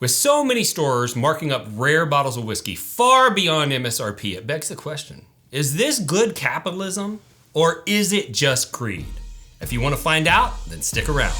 With so many stores marking up rare bottles of whiskey far beyond MSRP, it begs the question, is this good capitalism or is it just greed? If you want to find out, then stick around.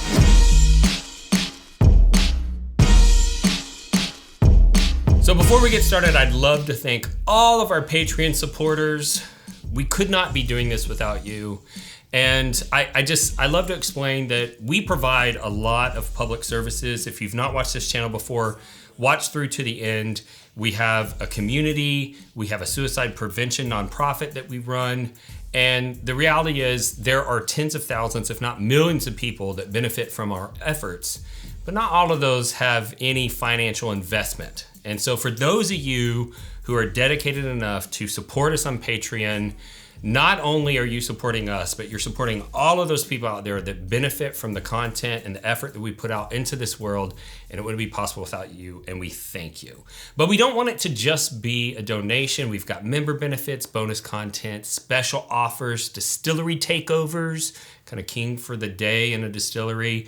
So before we get started, I'd love to thank all of our Patreon supporters. We could not be doing this without you. And I love to explain that we provide a lot of public services. If you've not watched this channel before, watch through to the end. We have a community, we have a suicide prevention nonprofit that we run. And the reality is there are tens of thousands, if not millions of people that benefit from our efforts, but not all of those have any financial investment. And so for those of you who are dedicated enough to support us on Patreon, not only are you supporting us, but you're supporting all of those people out there that benefit from the content and the effort that we put out into this world, and it wouldn't be possible without you, and we thank you. But we don't want it to just be a donation. We've got member benefits, bonus content, special offers, distillery takeovers, kind of king for the day in a distillery,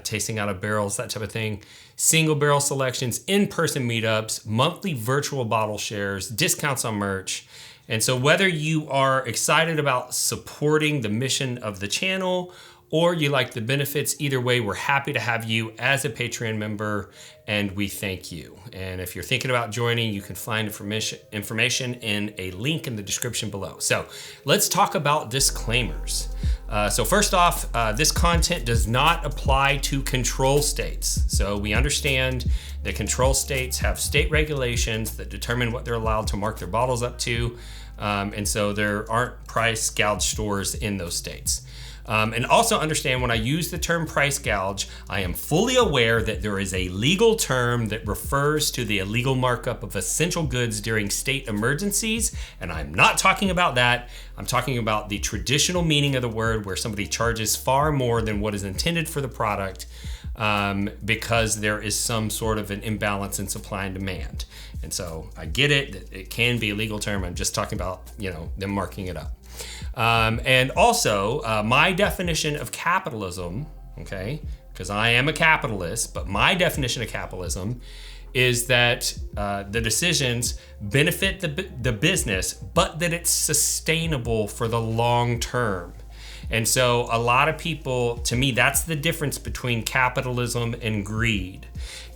tasting out of barrels, that type of thing. Single barrel selections, in-person meetups, monthly virtual bottle shares, discounts on merch. And so whether you are excited about supporting the mission of the channel or you like the benefits, either way, we're happy to have you as a Patreon member, and we thank you. And if you're thinking about joining, you can find information in a link in the description below. So let's talk about disclaimers. So first off, this content does not apply to control states. So we understand that control states have state regulations that determine what they're allowed to mark their bottles up to. And so there aren't price gouge stores in those states. And also understand when I use the term price gouge, I am fully aware that there is a legal term that refers to the illegal markup of essential goods during state emergencies. And I'm not talking about that. I'm talking about the traditional meaning of the word where somebody charges far more than what is intended for the product because there is some sort of an imbalance in supply and demand. And so I get it, it can be a legal term. I'm just talking about, them marking it up. And also my definition of capitalism, okay, because I am a capitalist, but my definition of capitalism is that the decisions benefit the business, but that it's sustainable for the long term. And so a lot of people, to me, that's the difference between capitalism and greed.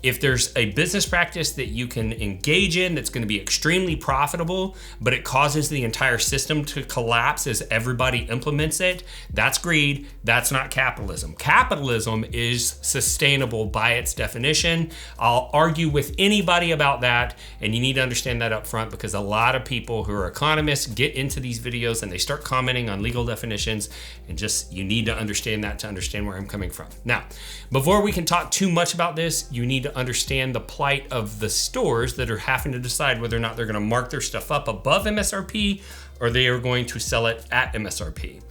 If there's a business practice that you can engage in that's going to be extremely profitable, but it causes the entire system to collapse as everybody implements it, that's greed. That's not capitalism. Capitalism is sustainable by its definition. I'll argue with anybody about that, and you need to understand that up front because a lot of people who are economists get into these videos and they start commenting on legal definitions, and just you need to understand that to understand where I'm coming from. Now, before we can talk too much about this, you need to understand the plight of the stores that are having to decide whether or not they're going to mark their stuff up above MSRP or they are going to sell it at MSRP.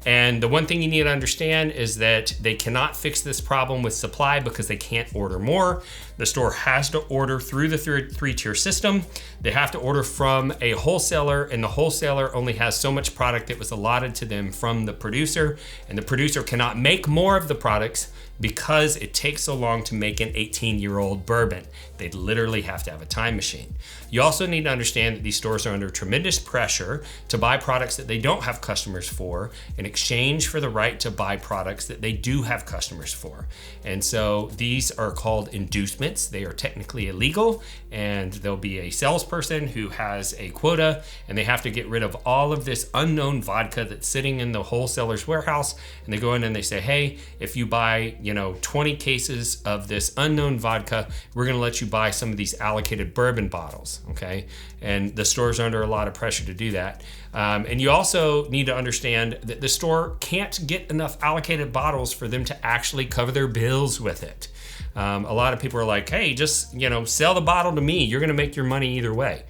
And the one thing you need to understand is that they cannot fix this problem with supply because they can't order more. The store has to order through the three-tier system. They have to order from a wholesaler, and the wholesaler only has so much product that was allotted to them from the producer, and the producer cannot make more of the products because it takes so long to make an 18-year-old bourbon. They literally have to have a time machine. You also need to understand that these stores are under tremendous pressure to buy products that they don't have customers for in exchange for the right to buy products that they do have customers for. And so these are called inducements. They are technically illegal, and there'll be a salesperson who has a quota, and they have to get rid of all of this unknown vodka that's sitting in the wholesaler's warehouse. And they go in and they say, hey, if you buy 20 cases of this unknown vodka, we're going to let you buy some of these allocated bourbon bottles, okay? And the stores are under a lot of pressure to do that. And you also need to understand that the store can't get enough allocated bottles for them to actually cover their bills with it. A lot of people are like, hey, just, sell the bottle to me. You're going to make your money either way.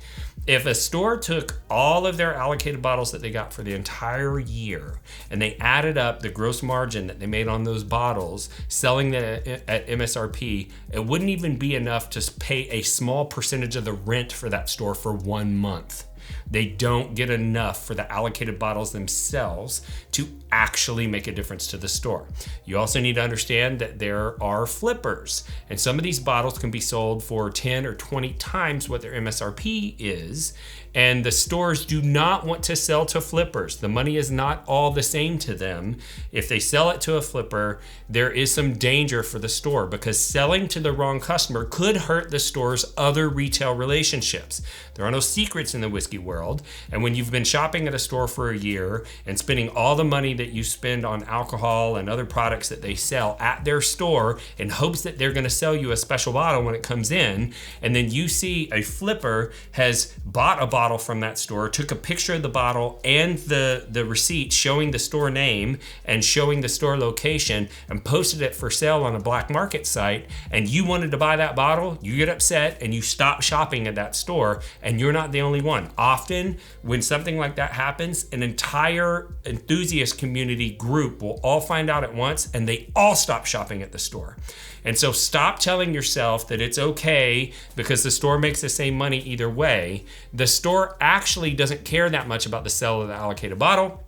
If a store took all of their allocated bottles that they got for the entire year and they added up the gross margin that they made on those bottles, selling them at MSRP, it wouldn't even be enough to pay a small percentage of the rent for that store for 1 month. They don't get enough for the allocated bottles themselves to actually make a difference to the store. You also need to understand that there are flippers, and some of these bottles can be sold for 10 or 20 times what their MSRP is, and the stores do not want to sell to flippers. The money is not all the same to them. If they sell it to a flipper, there is some danger for the store, because selling to the wrong customer could hurt the store's other retail relationships. There are no secrets in the whiskey world, and when you've been shopping at a store for a year and spending all the money that you spend on alcohol and other products that they sell at their store in hopes that they're going to sell you a special bottle when it comes in, and then you see a flipper has bought a bottle from that store, took a picture of the bottle and the receipt showing the store name and showing the store location and posted it for sale on a black market site, and you wanted to buy that bottle, you get upset and you stop shopping at that store. And you're not the only one. Often when something like that happens, an entire enthusiast community group will all find out at once, and they all stop shopping at the store. And so stop telling yourself that it's okay because the store makes the same money either way. The store actually doesn't care that much about the sale of the allocated bottle.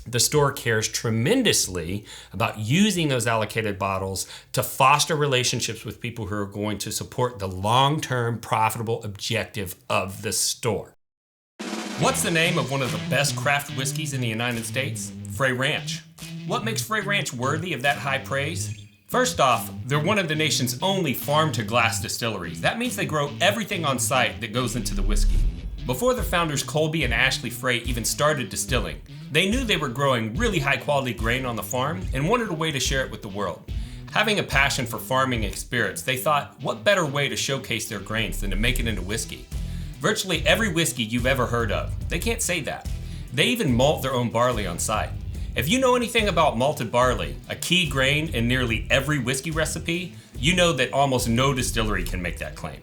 The store cares tremendously about using those allocated bottles to foster relationships with people who are going to support the long-term profitable objective of the store. What's the name of one of the best craft whiskeys in the United States? Frey Ranch. What makes Frey Ranch worthy of that high praise? First off, they're one of the nation's only farm-to-glass distilleries. That means they grow everything on site that goes into the whiskey. Before the founders Colby and Ashley Frey even started distilling, they knew they were growing really high-quality grain on the farm and wanted a way to share it with the world. Having a passion for farming and spirits, they thought, what better way to showcase their grains than to make it into whiskey? Virtually every whiskey you've ever heard of, they can't say that. They even malt their own barley on site. If you know anything about malted barley, a key grain in nearly every whiskey recipe, you know that almost no distillery can make that claim.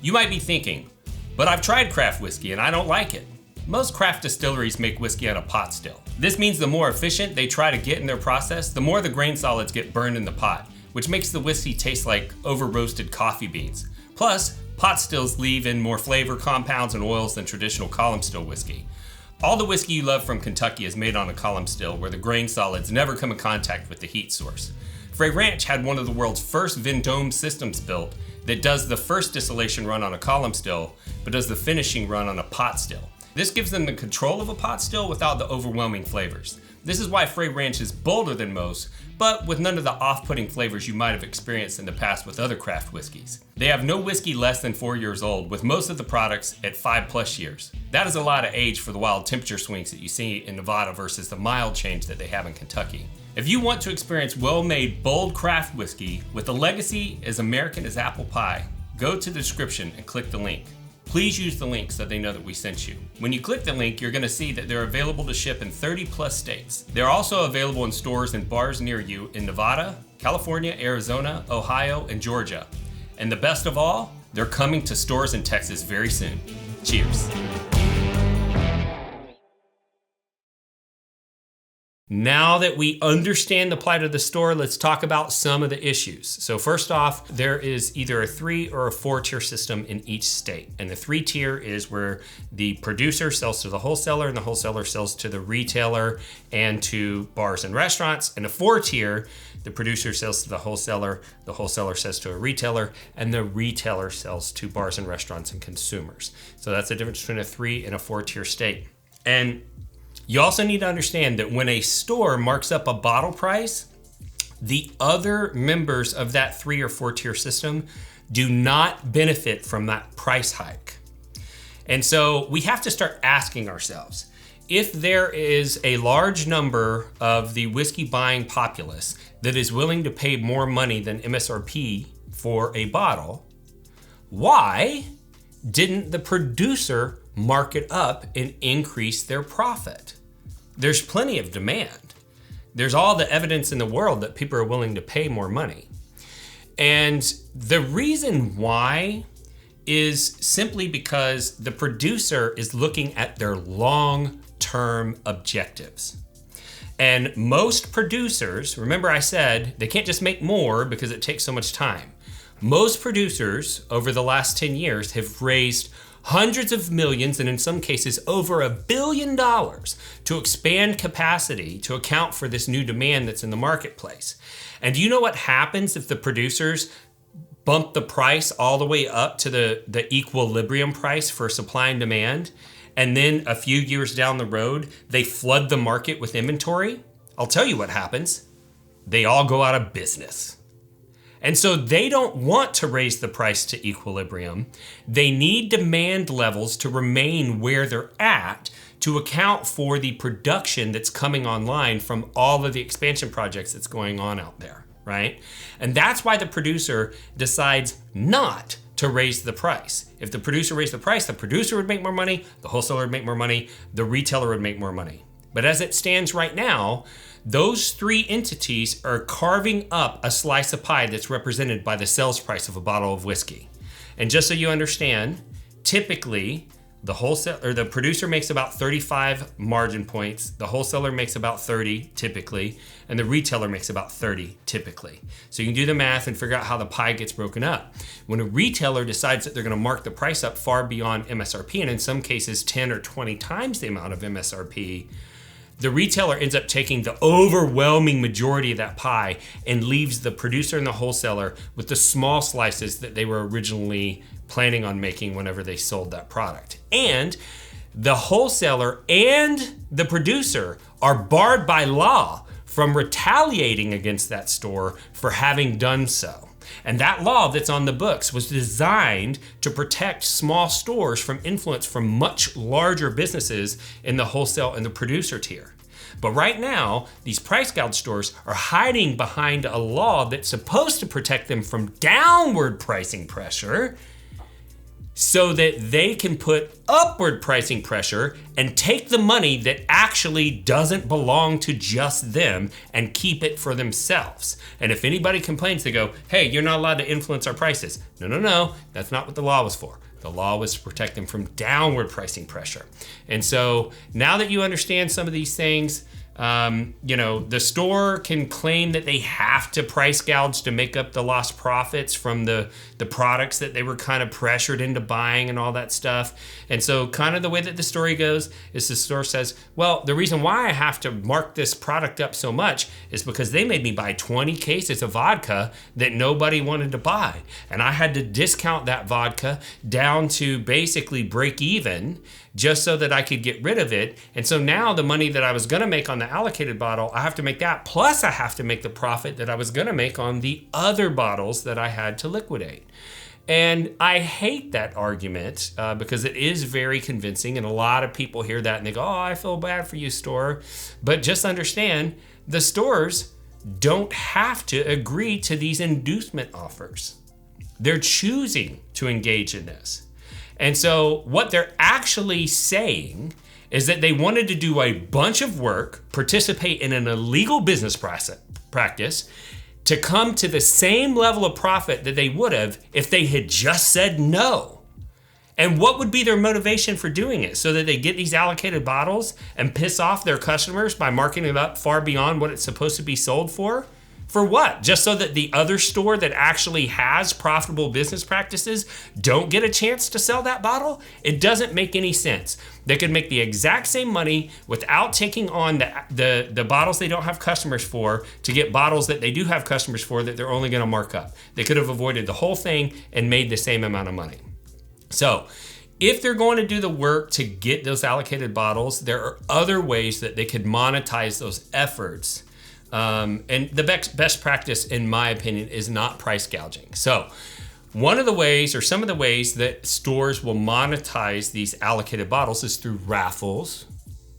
You might be thinking, but I've tried craft whiskey and I don't like it. Most craft distilleries make whiskey on a pot still. This means the more efficient they try to get in their process, the more the grain solids get burned in the pot, which makes the whiskey taste like over-roasted coffee beans. Plus, pot stills leave in more flavor, compounds, and oils than traditional column still whiskey. All the whiskey you love from Kentucky is made on a column still where the grain solids never come in contact with the heat source. Frey Ranch had one of the world's first Vendome systems built that does the first distillation run on a column still, but does the finishing run on a pot still. This gives them the control of a pot still without the overwhelming flavors. This is why Frey Ranch is bolder than most, but with none of the off-putting flavors you might have experienced in the past with other craft whiskeys. They have no whiskey less than 4 years old, with most of the products at 5+ years. That is a lot of age for the wild temperature swings that you see in Nevada versus the mild change that they have in Kentucky. If you want to experience well-made, bold craft whiskey with a legacy as American as apple pie, go to the description and click the link. Please use the link so they know that we sent you. When you click the link, you're going to see that they're available to ship in 30+ states. They're also available in stores and bars near you in Nevada, California, Arizona, Ohio, and Georgia. And the best of all, they're coming to stores in Texas very soon. Cheers. Now that we understand the plight of the store, let's talk about some of the issues. So first off, there is either a 3 or a 4-tier system in each state. And the 3-tier is where the producer sells to the wholesaler and the wholesaler sells to the retailer and to bars and restaurants. And the 4-tier, the producer sells to the wholesaler sells to a retailer, and the retailer sells to bars and restaurants and consumers. So that's the difference between a 3 and a 4-tier state. And you also need to understand that when a store marks up a bottle price, the other members of that 3 or 4-tier system do not benefit from that price hike. And so we have to start asking ourselves, if there is a large number of the whiskey buying populace that is willing to pay more money than MSRP for a bottle, why didn't the producer mark it up and increase their profit? There's plenty of demand. There's all the evidence in the world that people are willing to pay more money. And the reason why is simply because the producer is looking at their long-term objectives. And most producers, remember I said, they can't just make more because it takes so much time. Most producers over the last 10 years have raised hundreds of millions, and in some cases over $1 billion to expand capacity to account for this new demand that's in the marketplace. And do you know what happens if the producers bump the price all the way up to the equilibrium price for supply and demand, and then a few years down the road, they flood the market with inventory? I'll tell you what happens. They all go out of business. And so they don't want to raise the price to equilibrium. They need demand levels to remain where they're at to account for the production that's coming online from all of the expansion projects that's going on out there, right? And that's why the producer decides not to raise the price. If the producer raised the price, the producer would make more money, the wholesaler would make more money, the retailer would make more money. But as it stands right now, those three entities are carving up a slice of pie that's represented by the sales price of a bottle of whiskey. And just so you understand, typically the producer makes about 35 margin points, the wholesaler makes about 30 typically, and the retailer makes about 30 typically. So you can do the math and figure out how the pie gets broken up. When a retailer decides that they're going to mark the price up far beyond MSRP, and in some cases 10 or 20 times the amount of MSRP, the retailer ends up taking the overwhelming majority of that pie and leaves the producer and the wholesaler with the small slices that they were originally planning on making whenever they sold that product. And the wholesaler and the producer are barred by law from retaliating against that store for having done so. And that law that's on the books was designed to protect small stores from influence from much larger businesses in the wholesale and the producer tier. But right now, these price gouge stores are hiding behind a law that's supposed to protect them from downward pricing pressure so that they can put upward pricing pressure and take the money that actually doesn't belong to just them and keep it for themselves. And if anybody complains, they go, hey, you're not allowed to influence our prices. No, that's not what the law was for. The law was to protect them from downward pricing pressure. And so now that you understand some of these things, the store can claim that they have to price gouge to make up the lost profits from the products that they were kind of pressured into buying and all that stuff. And so kind of the way that the story goes is the store says, well, the reason why I have to mark this product up so much is because they made me buy 20 cases of vodka that nobody wanted to buy. And I had to discount that vodka down to basically break even just so that I could get rid of it. And so now the money that I was gonna make on the allocated bottle, I have to make that, plus I have to make the profit that I was gonna make on the other bottles that I had to liquidate. And I hate that argument because it is very convincing, and a lot of people hear that and they go, oh, I feel bad for you, store. But just understand, the stores don't have to agree to these inducement offers. They're choosing to engage in this. And so what they're actually saying is that they wanted to do a bunch of work, participate in an illegal business practice, to come to the same level of profit that they would have if they had just said no. And what would be their motivation for doing it? So that they get these allocated bottles and piss off their customers by marking it up far beyond what it's supposed to be sold for? For what? Just so that the other store that actually has profitable business practices don't get a chance to sell that bottle? It doesn't make any sense. They could make the exact same money without taking on the bottles they don't have customers for to get bottles that they do have customers for that they're only gonna mark up. They could have avoided the whole thing and made the same amount of money. So, if they're going to do the work to get those allocated bottles, there are other ways that they could monetize those efforts. And the best practice, in my opinion, is not price gouging. So one of the ways, or some of the ways that stores will monetize these allocated bottles is through raffles.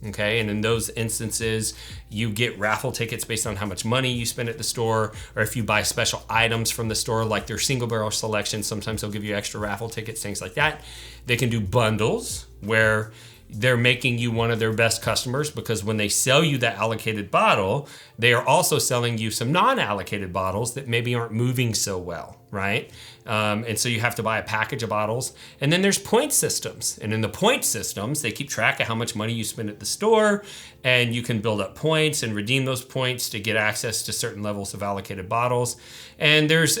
Okay, and in those instances, you get raffle tickets based on how much money you spend at the store, or if you buy special items from the store, like their single barrel selection, sometimes they'll give you extra raffle tickets, things like that. They can do bundles where they're making you one of their best customers, because when they sell you that allocated bottle, they are also selling you some non-allocated bottles that maybe aren't moving so well. right? And so you have to buy a package of bottles. And then there's point systems. And in the point systems, they keep track of how much money you spend at the store, and you can build up points and redeem those points to get access to certain levels of allocated bottles. And there's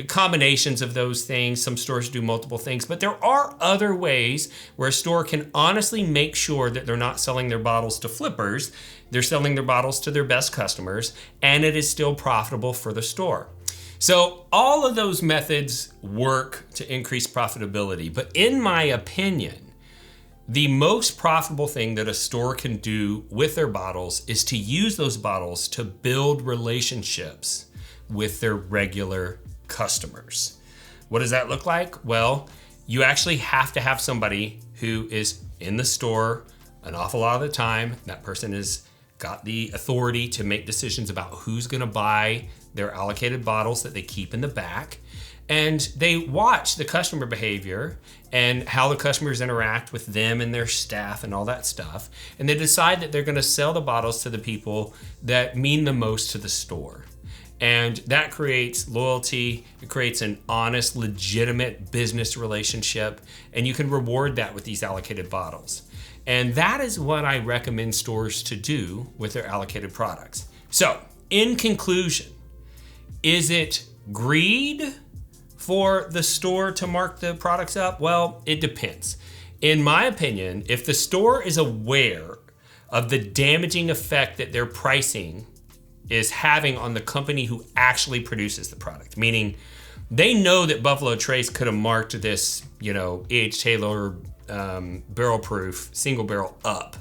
combinations of those things. Some stores do multiple things, but there are other ways where a store can honestly make sure that they're not selling their bottles to flippers. They're selling their bottles to their best customers, and it is still profitable for the store. So all of those methods work to increase profitability. But in my opinion, the most profitable thing that a store can do with their bottles is to use those bottles to build relationships with their regular customers. What does that look like? Well, you actually have to have somebody who is in the store an awful lot of the time. That person has got the authority to make decisions about who's going to buy their allocated bottles that they keep in the back. And they watch the customer behavior and how the customers interact with them and their staff and all that stuff. And they decide that they're going to sell the bottles to the people that mean the most to the store. And that creates loyalty. It creates an honest, legitimate business relationship. And you can reward that with these allocated bottles. And that is what I recommend stores to do with their allocated products. So, in conclusion, is it greed for the store to mark the products up? Well, it depends. In my opinion, if the store is aware of the damaging effect that their pricing is having on the company who actually produces the product, meaning they know that Buffalo Trace could have marked this, E.H. Taylor barrel proof single barrel up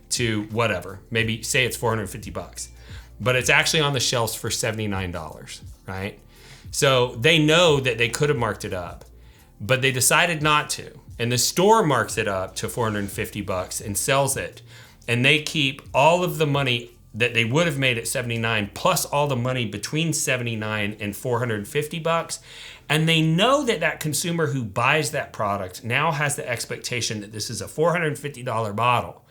to whatever, maybe say it's $450, but it's actually on the shelves for $79, right? So they know that they could have marked it up, but they decided not to. And the store marks it up to $450 and sells it. And they keep all of the money that they would have made at $79 plus all the money between $79 and $450. And they know that that consumer who buys that product now has the expectation that this is a $450 bottle.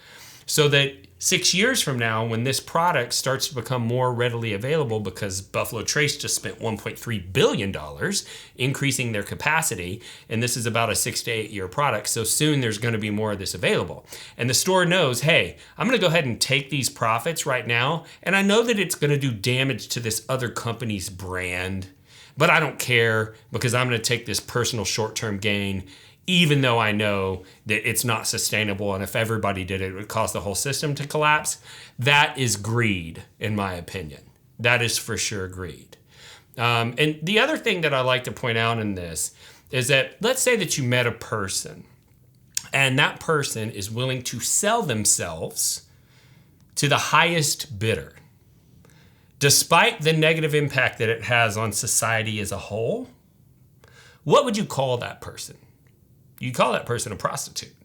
So that 6 years from now, when this product starts to become more readily available because Buffalo Trace just spent $1.3 billion increasing their capacity, and this is about a 6 to 8 year product, so soon there's going to be more of this available. And the store knows, hey, I'm going to go ahead and take these profits right now, and I know that it's going to do damage to this other company's brand, but I don't care because I'm going to take this personal short-term gain, even though I know that it's not sustainable, and if everybody did it, it would cause the whole system to collapse. That is greed, in my opinion. That is for sure greed. And the other thing that I like to point out in this is that let's say that you met a person, and that person is willing to sell themselves to the highest bidder, despite the negative impact that it has on society as a whole. What would you call that person? You call that person a prostitute.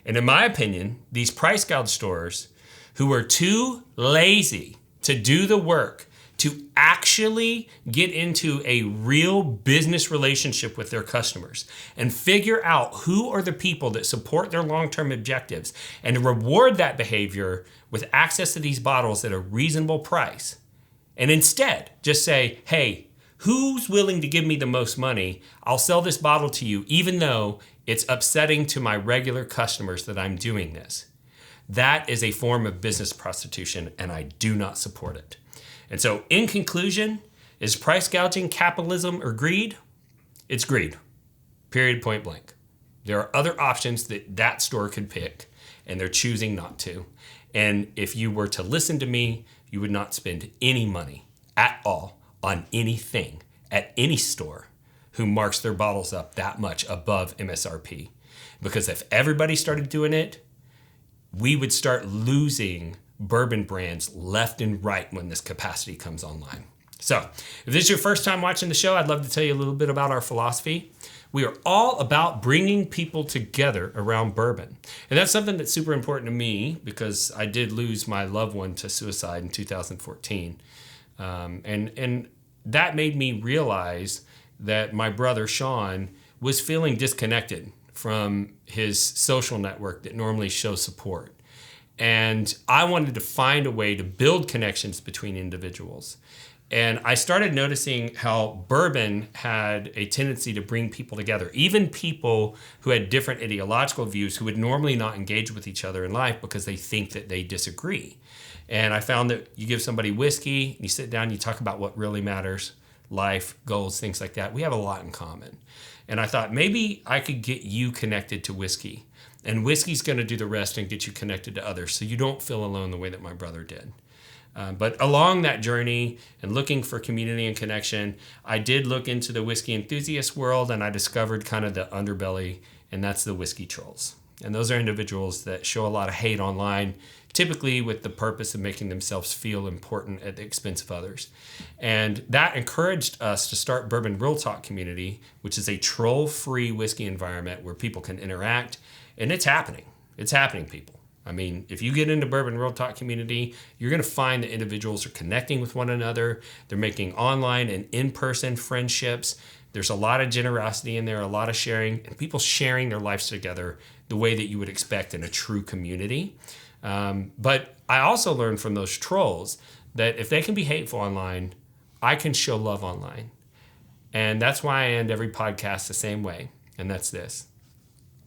And in my opinion, these price gouge stores who are too lazy to do the work to actually get into a real business relationship with their customers and figure out who are the people that support their long-term objectives and reward that behavior with access to these bottles at a reasonable price. And instead, just say, hey, who's willing to give me the most money? I'll sell this bottle to you, even though it's upsetting to my regular customers that I'm doing this. That is a form of business prostitution, and I do not support it. And so, in conclusion, is price gouging capitalism or greed? It's greed. Period, point blank. There are other options that that store could pick, and they're choosing not to. And if you were to listen to me, you would not spend any money at all on anything at any store who marks their bottles up that much above MSRP. Because if everybody started doing it, we would start losing bourbon brands left and right when this capacity comes online. So if this is your first time watching the show, I'd love to tell you a little bit about our philosophy. We are all about bringing people together around bourbon. And that's something that's super important to me because I did lose my loved one to suicide in 2014. And that made me realize that my brother, Sean, was feeling disconnected from his social network that normally shows support. And I wanted to find a way to build connections between individuals. And I started noticing how bourbon had a tendency to bring people together, even people who had different ideological views who would normally not engage with each other in life because they think that they disagree. And I found that you give somebody whiskey, you sit down, you talk about what really matters, life, goals, things like that. We have a lot in common. And I thought maybe I could get you connected to whiskey. And whiskey's going to do the rest and get you connected to others so you don't feel alone the way that my brother did. But along that journey and looking for community and connection, I did look into the whiskey enthusiast world, and I discovered kind of the underbelly, and that's the whiskey trolls. And those are individuals that show a lot of hate online, typically with the purpose of making themselves feel important at the expense of others. And that encouraged us to start Bourbon Real Talk Community, which is a troll-free whiskey environment where people can interact, and it's happening. It's happening, people. I mean, if you get into Bourbon Real Talk Community, you're going to find that individuals are connecting with one another. They're making online and in-person friendships. There's a lot of generosity in there, a lot of sharing, and people sharing their lives together the way that you would expect in a true community. But I also learned from those trolls that if they can be hateful online, I can show love online. And that's why I end every podcast the same way, and that's this.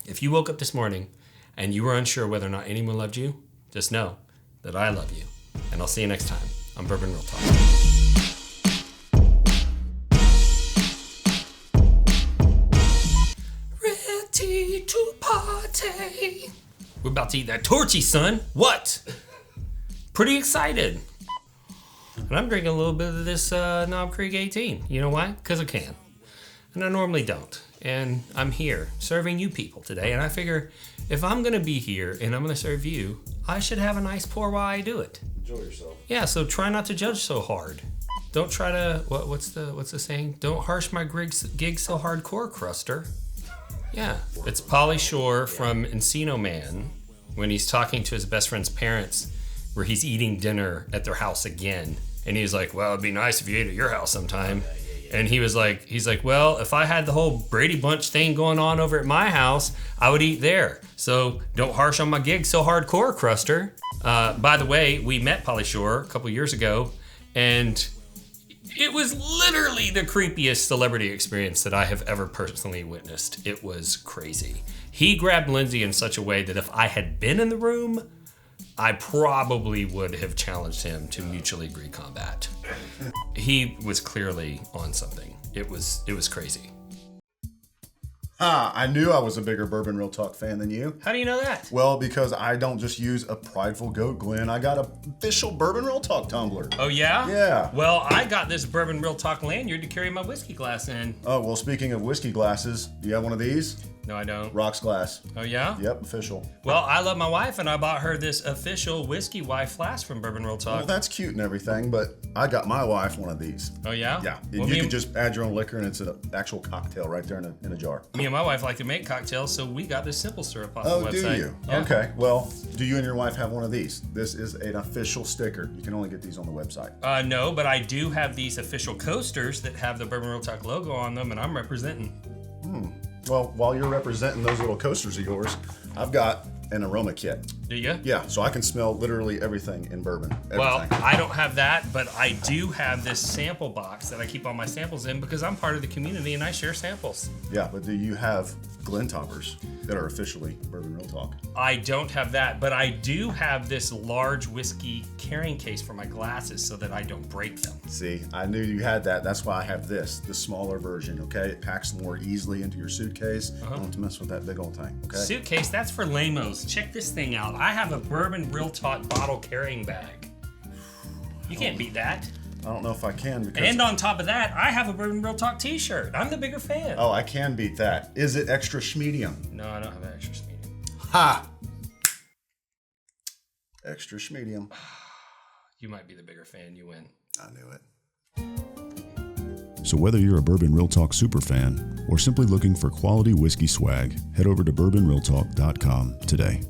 If you woke up this morning and you were unsure whether or not anyone loved you, just know that I love you. And I'll see you next time on Bourbon Real Talk. Ready to party. We're about to eat that torchy, son. What? Pretty excited. And I'm drinking a little bit of this Knob Creek 18. You know why? Because I can. And I normally don't. And I'm here serving you people today. And I figure if I'm going to be here and I'm going to serve you, I should have a nice pour while I do it. Enjoy yourself. Yeah, so try not to judge so hard. Don't try to, what's the saying? Don't harsh my gig so hardcore, Cruster. Yeah, it's Pauly Shore from Encino Man when he's talking to his best friend's parents where he's eating dinner at their house again. And he's like, well, it'd be nice if you ate at your house sometime. And he's like, well, if I had the whole Brady Bunch thing going on over at my house, I would eat there. So don't harsh on my gig so hardcore, Cruster. By the way, we met Pauly Shore a couple years ago, and it was literally the creepiest celebrity experience that I have ever personally witnessed. It was crazy. He grabbed Lindsay in such a way that if I had been in the room, I probably would have challenged him to mutually agree combat. He was clearly on something. It was crazy. I knew I was a bigger Bourbon Real Talk fan than you. How do you know that? Well, because I don't just use a prideful goat, Glenn. I got an official Bourbon Real Talk tumbler. Oh, yeah? Yeah. Well, I got this Bourbon Real Talk lanyard to carry my whiskey glass in. Oh, well, speaking of whiskey glasses, do you have one of these? No, I don't. Rocks glass. Oh, yeah? Yep, official. Well, I love my wife, and I bought her this official whiskey wife flask from Bourbon Real Talk. Well, that's cute and everything, but I got my wife one of these. Oh, yeah? Yeah. Well, You can just add your own liquor, and it's an actual cocktail right there in a jar. Me and my wife like to make cocktails, so we got this simple syrup off the website. Oh, do you? Yeah. Okay. Well, do you and your wife have one of these? This is an official sticker. You can only get these on the website. No, but I do have these official coasters that have the Bourbon Real Talk logo on them, and I'm representing. Well, while you're representing those little coasters of yours, I've got an aroma kit. Do you? Yeah, so I can smell literally everything in bourbon. Everything. Well, I don't have that, but I do have this sample box that I keep all my samples in because I'm part of the community and I share samples. Yeah, but do you have Glen toppers that are officially Bourbon Real Talk? I don't have that, but I do have this large whiskey carrying case for my glasses so that I don't break them. See, I knew you had that. That's why I have this, the smaller version, okay? It packs more easily into your suitcase. Don't have to mess with that big old thing, okay? Suitcase, that's for lamos. Check this thing out. I have a Bourbon Real Talk bottle carrying bag. You can't beat that. I don't know if I can because... And on top of that, I have a Bourbon Real Talk t-shirt. I'm the bigger fan. Oh, I can beat that. Is it extra schmedium? No, I don't have an extra medium. Ha! Extra schmedium. You might be the bigger fan. You win. I knew it. So whether you're a Bourbon Real Talk superfan or simply looking for quality whiskey swag, head over to bourbonrealtalk.com today.